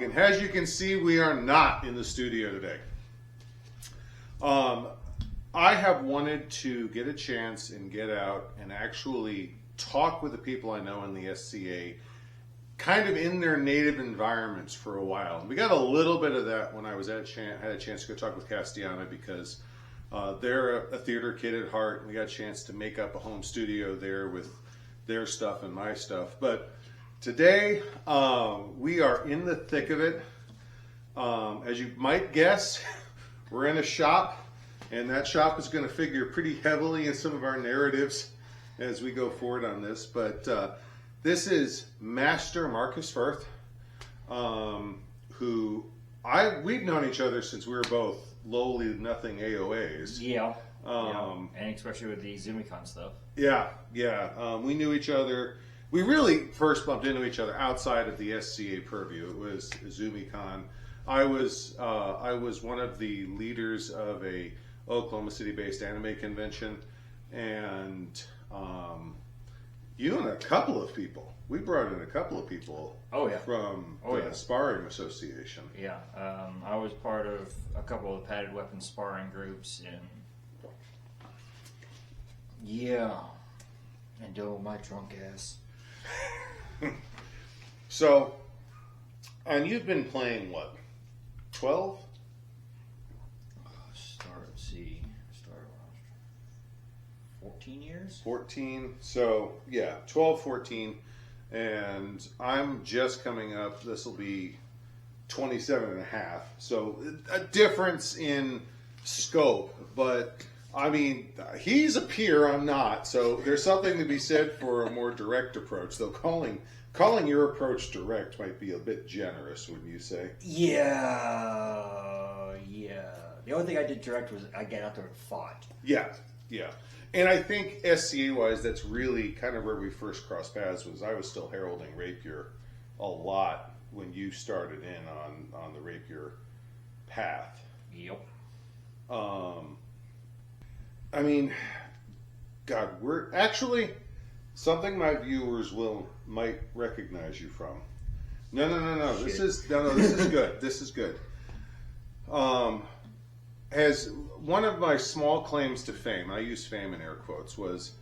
talk. And as you can see, we are not in the studio today. I have wanted to get a chance and get out and actually talk with the people I know in the SCA, kind of in their native environments for a while. And we got a little bit of that when I was had a chance to go talk with Castellana, because they're a theater kid at heart, and we got a chance to make up a home studio there with their stuff and my stuff. But today, we are in the thick of it. As you might guess, we're in a shop, and that shop is going to figure pretty heavily in some of our narratives as we go forward on this. But this is Master Marcus Furth, who we've known each other since we were both lowly nothing AOAs. Yeah. And especially with the ZoomiCon stuff. Yeah. We knew each other. We really first bumped into each other outside of the SCA purview. It was ZoomiCon. I was one of the leaders of a Oklahoma City-based anime convention, and you and a couple of people. We brought in a couple of people. Oh yeah. From the Sparring Association. Yeah. I was part of a couple of padded weapons sparring groups, and and my drunk ass. So, and you've been playing what? 12? Started 14 years? 14. So, yeah, 12, 14. And I'm just coming up, this will be 27 and a half. So, a difference in scope. But, I mean, he's a peer, I'm not. So, there's something to be said for a more direct approach. Though calling your approach direct might be a bit generous, wouldn't you say? Yeah. The only thing I did direct was I got out there and fought. Yeah. And I think SCA-wise, that's really kind of where we first crossed paths. Was I was still heralding rapier a lot when you started in on the rapier path. Yep. I mean, God, we're actually something my viewers might recognize you from. No. This is good. This is good. As one of my small claims to fame, I use fame in air quotes, was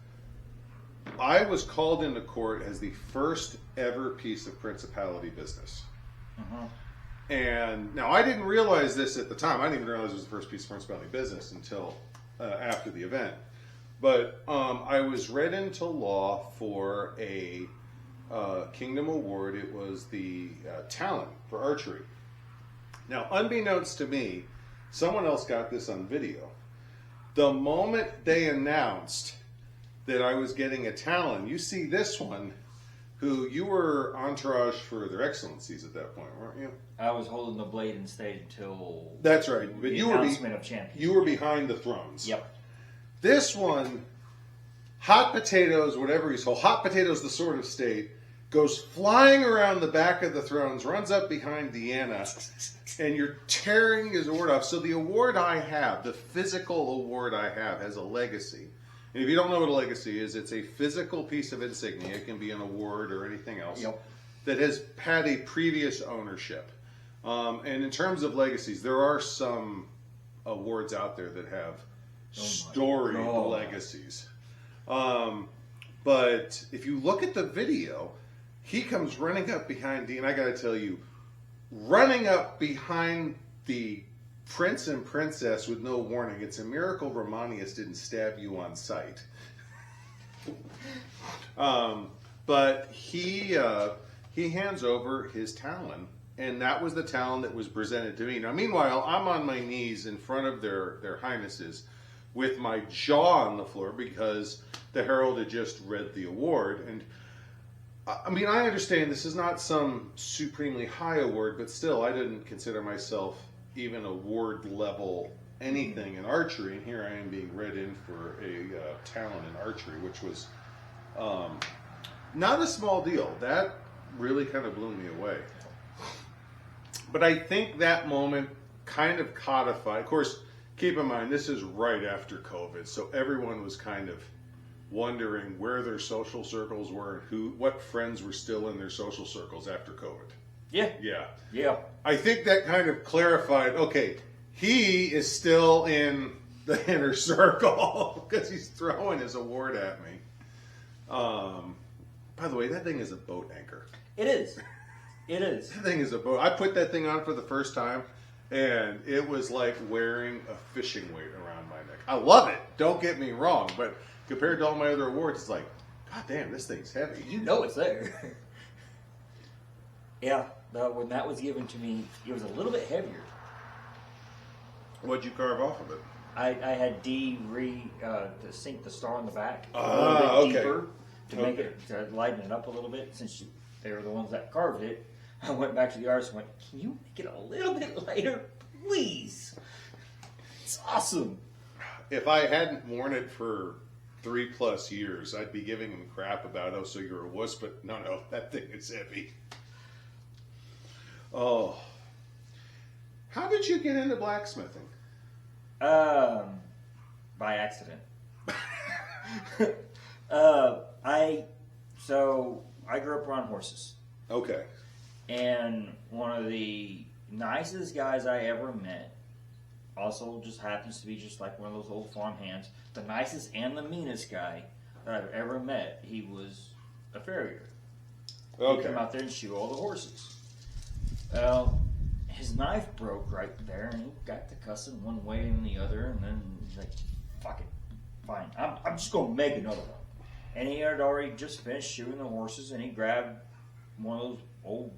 I was called into court as the first ever piece of principality business. And now I didn't realize this at the time. I didn't even realize it was the first piece of principality business until after the event. But I was read into law for a Kingdom Award. It was the talent for archery. Now, unbeknownst to me, someone else got this on video. The moment they announced that I was getting a talent, you see this one, who you were entourage for their excellencies at that point, weren't you? I was holding the blade and stayed until that's right. But the announcement of champions. You were behind the thrones. Yep. This one, Hot Potatoes, whatever he's called, Hot Potatoes, the Sword of State, goes flying around the back of the thrones, runs up behind Deanna, and you're tearing his award off. So the award I have, the physical award I have, has a legacy. And if you don't know what a legacy is, it's a physical piece of insignia. It can be an award or anything else that has had a previous ownership. And in terms of legacies, there are some awards out there that have storied legacies. But if you look at the video, he comes running up behind Dean. I got to tell you, running up behind the prince and princess with no warning. It's a miracle Romanius didn't stab you on sight. But he hands over his talon, and that was the talon that was presented to me. Now, meanwhile, I'm on my knees in front of their highnesses with my jaw on the floor because the herald had just read the award. And I mean, I understand this is not some supremely high award, but still, I didn't consider myself even award level anything in archery, and here I am being read in for a talent in archery, which was not a small deal. That really kind of blew me away. But I think that moment kind of codified. Of course, keep in mind, this is right after COVID, so everyone was kind of wondering where their social circles were and what friends were still in their social circles after COVID. Yeah. Yeah. Yeah. I think that kind of clarified, okay, he is still in the inner circle because he's throwing his award at me. By the way, that thing is a boat anchor. It is. It is. That thing is a boat. I put that thing on for the first time, and it was like wearing a fishing weight around my neck. I love it. Don't get me wrong, but compared to all my other awards, it's like, God damn, this thing's heavy. You know it's there. Yeah. When that was given to me, it was a little bit heavier. What'd you carve off of it? I had D to sink the star in the back a Ah, little bit okay. deeper to make it to lighten it up a little bit. Since they were the ones that carved it, I went back to the artist and went, "Can you make it a little bit lighter, please?" It's awesome. If I hadn't worn it for 3+ years, I'd be giving him crap about, oh, so you're a wuss, but no, that thing is heavy. Oh. How did you get into blacksmithing? By accident. I grew up around horses, Okay. and one of the nicest guys I ever met also just happens to be just like one of those old farm hands. The nicest and the meanest guy that I've ever met. He was a farrier. He'd Okay. come out there and shoe all the horses. Well, his knife broke right there, and he got to cussing one way and the other, and then he's like, "Fuck it, fine. I'm just gonna make another one." And he had already just finished shoeing the horses, and he grabbed one of those old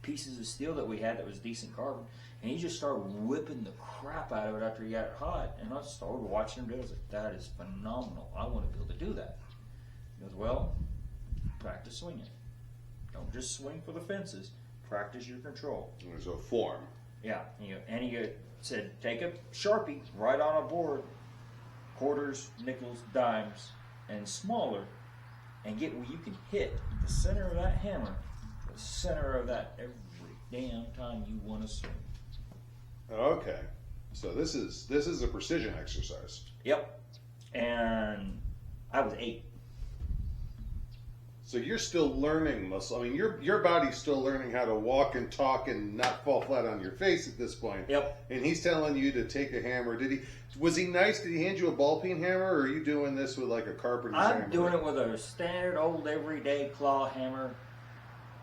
pieces of steel that we had that was decent carbon, and he just started whipping the crap out of it after he got it hot. And I started watching him do it. I was like, "That is phenomenal. I want to be able to do that." He goes, "Well, practice swinging. Don't just swing for the fences. Practice your control." There's a form. Yeah, and he said, "Take a Sharpie, write on a board, quarters, nickels, dimes, and smaller, and get where you can hit the center of that hammer, the center of that every damn time you want to swing." Okay. So this is a precision exercise. Yep. And I was 8. So you're still learning muscle. I mean, your body's still learning how to walk and talk and not fall flat on your face at this point. Yep. And he's telling you to take a hammer. Was he nice? Did he hand you a ball peen hammer, or are you doing this with like a carpenter's hammer? I'm doing it with a standard old everyday claw hammer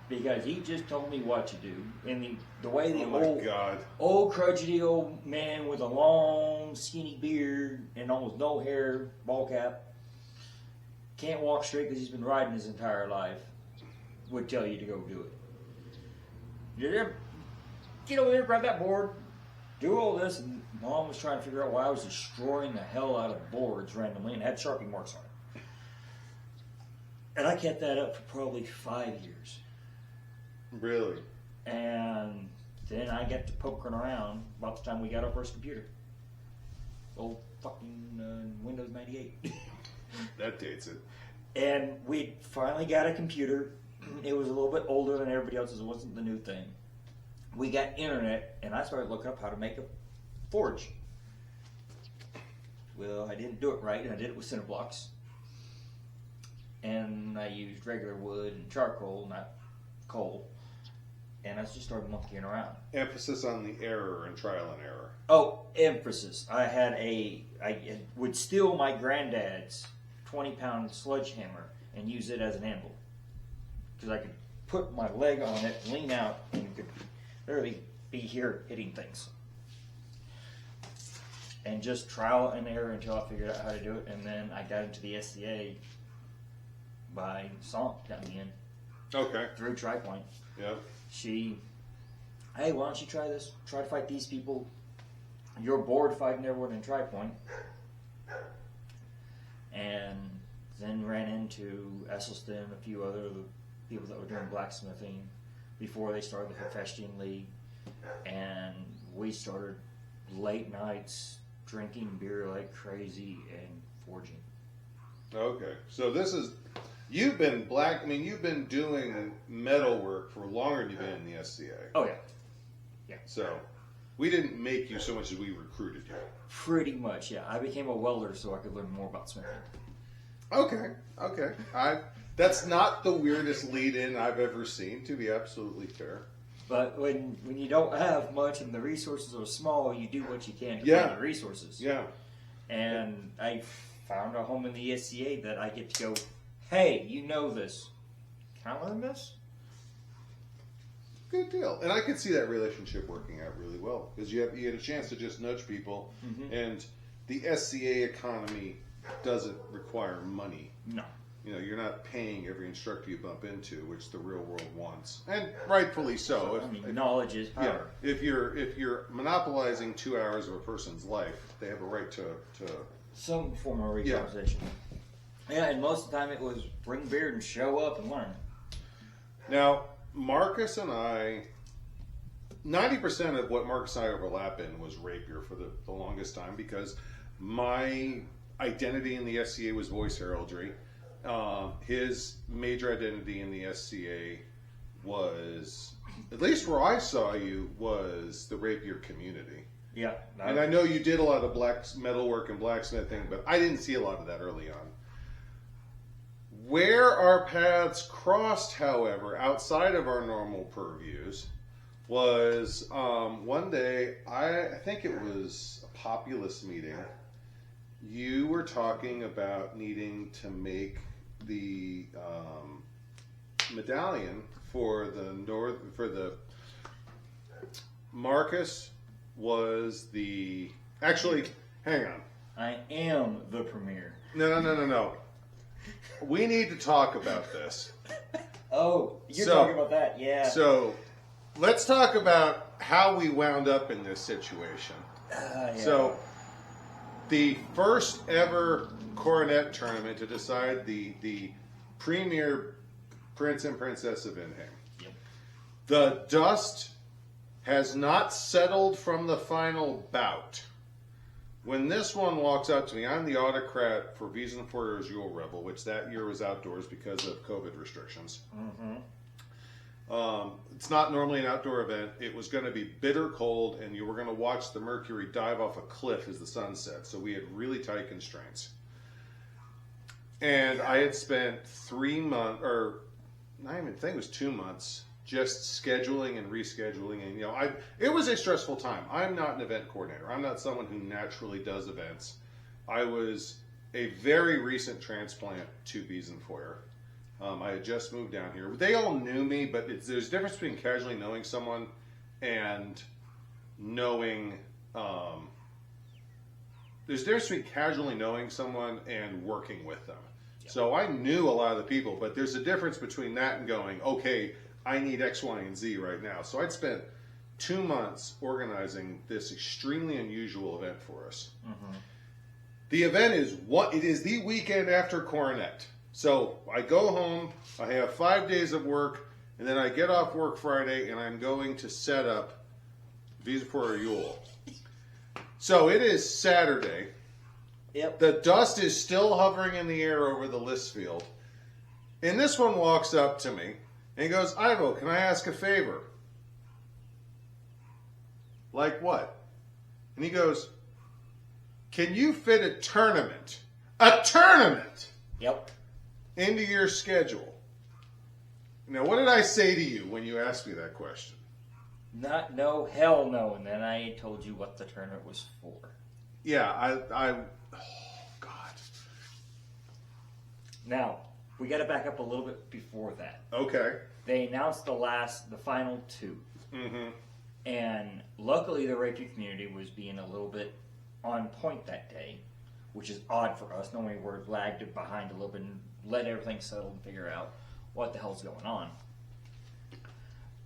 because he just told me what to do. And the way the Oh my God. old crotchety old man with a long skinny beard and almost no hair, ball cap, can't walk straight because he's been riding his entire life, would tell you to go do it. Get over there, grab that board, do all this, and Mom was trying to figure out why I was destroying the hell out of boards randomly and had Sharpie marks on it. And I kept that up for probably 5 years. Really? And then I got to poking around about the time we got our first computer. Old fucking Windows 98. That dates it. And we finally got a computer. It was a little bit older than everybody else's. It wasn't the new thing. We got internet, and I started looking up how to make a forge. Well, I didn't do it right, and I did it with cinder blocks. And I used regular wood and charcoal, not coal. And I just started monkeying around. Emphasis on the error and trial and error. Oh, emphasis. I would steal my granddad's 20-pound sledgehammer and use it as an anvil. Because I could put my leg on it, lean out, and you could literally be here hitting things. And just trial and error until I figured out how to do it. And then I got into the SCA by Song, got me in. Okay. Through TriPoint. Yep. Hey, why don't you try this? Try to fight these people. You're bored fighting everyone in TriPoint. And then ran into Esselstyn and a few other people that were doing blacksmithing before they started the Hephaestion League. And we started late nights drinking beer like crazy and forging. Okay. So you've been doing metal work for longer than you've been in the SCA. Oh, yeah. Yeah. So we didn't make you so much as we recruited you. Pretty much, yeah. I became a welder so I could learn more about smithing. Okay. That's not the weirdest lead-in I've ever seen, to be absolutely fair. But when you don't have much and the resources are small, you do what you can to Yeah. find the resources. Yeah. And I found a home in the SCA that I get to go, hey, you know this. Can I learn this? Good deal. And I could see that relationship working out really well because you get a chance to just nudge people, and the SCA economy doesn't require money. No. You know, you're not paying every instructor you bump into, which the real world wants, and rightfully so. Knowledge is power. Yeah, if you're monopolizing 2 hours of a person's life, they have a right to some form of reconversation. Yeah, and most of the time it was bring beer and show up and learn. Now, Marcus and I, 90% of what Marcus and I overlap in was rapier for the longest time because my identity in the SCA was voice heraldry. His major identity in the SCA was, at least where I saw you, was the rapier community. Yeah. And I know you did a lot of black metalwork and blacksmithing, but I didn't see a lot of that early on. Where our paths crossed, however, outside of our normal purviews, was one day, I think it was a populist meeting, you were talking about needing to make the medallion for the Marcus was the, actually, hang on. I am the premier. No. We need to talk about this. Oh, you're talking about that, yeah. So, let's talk about how we wound up in this situation. Yeah. So, the first ever coronet tournament to decide the premier prince and princess of Inham. Yep. The dust has not settled from the final bout. When this one walks up to me, I'm the autocrat for Wiesenfeuer's Yule Revel, which that year was outdoors because of COVID restrictions. It's not normally an outdoor event. It was going to be bitter cold, and you were going to watch the mercury dive off a cliff as the sun set. So we had really tight constraints. And I had spent 3 months, or not even, I think it was 2 months, just scheduling and rescheduling, and it was a stressful time. I'm not an event coordinator. I'm not someone who naturally does events. I was a very recent transplant to Wiesenfeuer. I had just moved down here. They all knew me, but there's a difference between casually knowing someone and knowing. There's a difference between casually knowing someone and working with them. Yep. So I knew a lot of the people, but there's a difference between that and going, okay, I need X, Y, and Z right now. So I'd spent 2 months organizing this extremely unusual event for us. The event is the weekend after Coronet. So I go home, I have 5 days of work, and then I get off work Friday, and I'm going to set up Wiesenfeuer Yule. So it is Saturday. Yep. The dust is still hovering in the air over the list field. And this one walks up to me. And he goes, Ivo, can I ask a favor? Like what? And he goes, can you fit a tournament? A tournament! Yep. Into your schedule. Now, what did I say to you when you asked me that question? Not no, hell no. And then I told you what the tournament was for. Yeah, oh, God. Now, we got to back up a little bit before that. Okay. They announced the final two. And luckily the rapier community was being a little bit on point that day, which is odd for us. Normally we're lagged behind a little bit and let everything settle and figure out what the hell's going on.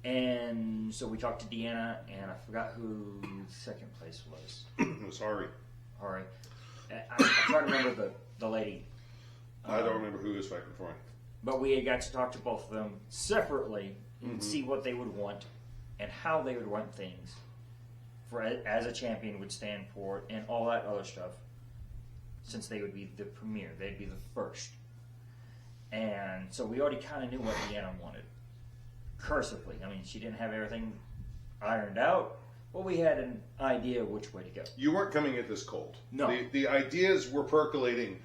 And so we talked to Deanna, and I forgot who second place was. It was Hari. Hari. I'm trying to remember the lady. I don't remember who was fighting for him. But we had got to talk to both of them separately and see what they would want and how they would want things for as a champion would stand for and all that other stuff. Since they would be the premier, they'd be the first. And so we already kind of knew what Deanna wanted. Cursively. I mean, she didn't have everything ironed out, but we had an idea which way to go. You weren't coming at this cold. No. The ideas were percolating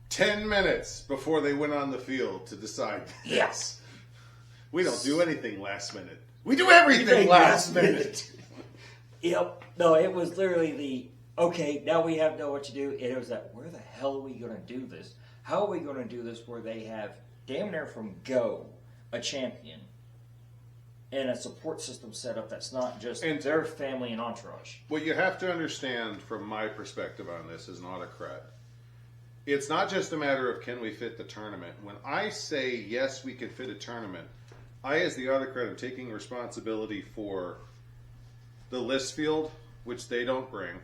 10 minutes before they went on the field to decide. Yes. We don't do anything last minute. We do everything last minute. Yep. No, it was literally okay, now we know what to do. And it was that, where the hell are we going to do this? How are we going to do this where they have damn near from go a champion and a support system set up that's not just their family and entourage? What you have to understand from my perspective on this as an autocrat, it's not just a matter of can we fit the tournament. When I say yes, we can fit a tournament, I as the autocrat am taking responsibility for the list field, which they don't bring,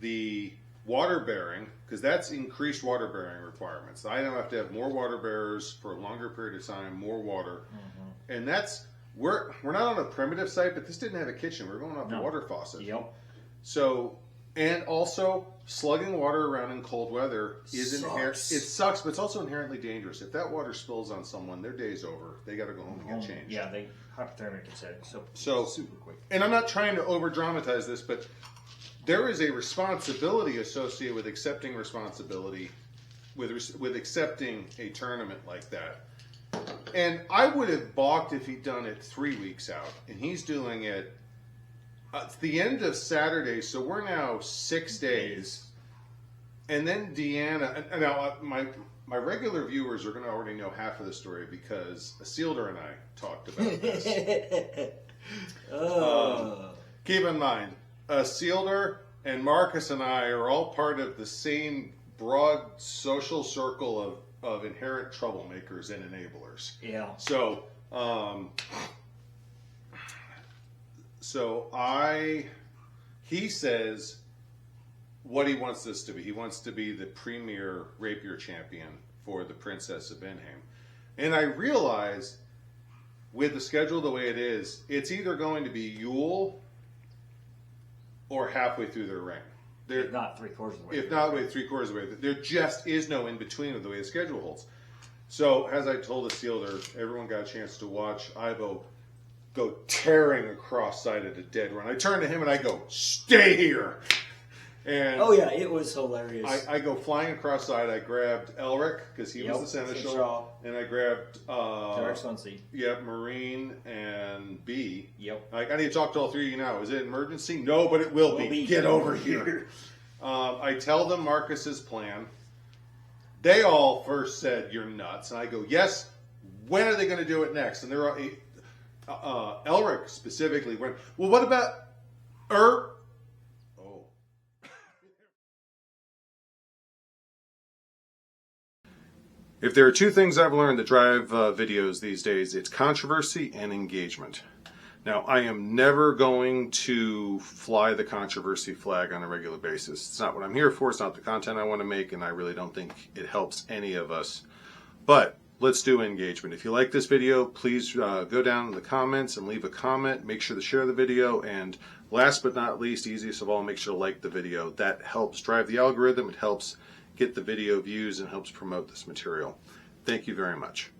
the water bearing, because that's increased water bearing requirements. I now have to have more water bearers for a longer period of time, more water, and that's we're not on a primitive site, but this didn't have a kitchen. We're going off the water faucet. Yep. So, and also slugging water around in cold weather is inherent. It sucks, but it's also inherently dangerous. If that water spills on someone, their day's over. They got to go home and get changed. Yeah, they hypothermic can set so super quick. And I'm not trying to over dramatize this, but there is a responsibility associated with accepting responsibility, with accepting a tournament like that. And I would have balked if he'd done it 3 weeks out, and he's doing it at the end of Saturday, so we're now 6 days. And then Deanna, and now my regular viewers are going to already know half of the story because Isildur and I talked about this. Keep in mind, Isildur and Marcus and I are all part of the same broad social circle of inherent troublemakers and enablers. Yeah. So, he says what he wants this to be. He wants to be the premier rapier champion for the Princess of Benham. And I realize with the schedule the way it is, it's either going to be Yule or halfway through their reign. If not 3/4 of the way. If not 3/4 of the way. There just is no in-between of the way the schedule holds. So, as I told Isildur, everyone got a chance to watch Ivo go tearing across side of the dead run. I turn to him and I go, "Stay here!" And oh yeah, it was hilarious. I go flying across side. I grabbed Elric because he was the seneschal, and I grabbed Marine and B. Yep. I need to talk to all three of you now. Is it an emergency? No, but it will be. Get over here. I tell them Marcus's plan. They all first said, "You're nuts," and I go, "Yes." When are they going to do it next? And they're Elric specifically went, "Well, what about Oh. If there are two things I've learned that drive videos these days, it's controversy and engagement. Now, I am never going to fly the controversy flag on a regular basis. It's not what I'm here for. It's not the content I want to make, and I really don't think it helps any of us. But let's do engagement. If you like this video, please go down in the comments and leave a comment. Make sure to share the video. And last but not least, easiest of all, make sure to like the video. That helps drive the algorithm. It helps get the video views and helps promote this material. Thank you very much.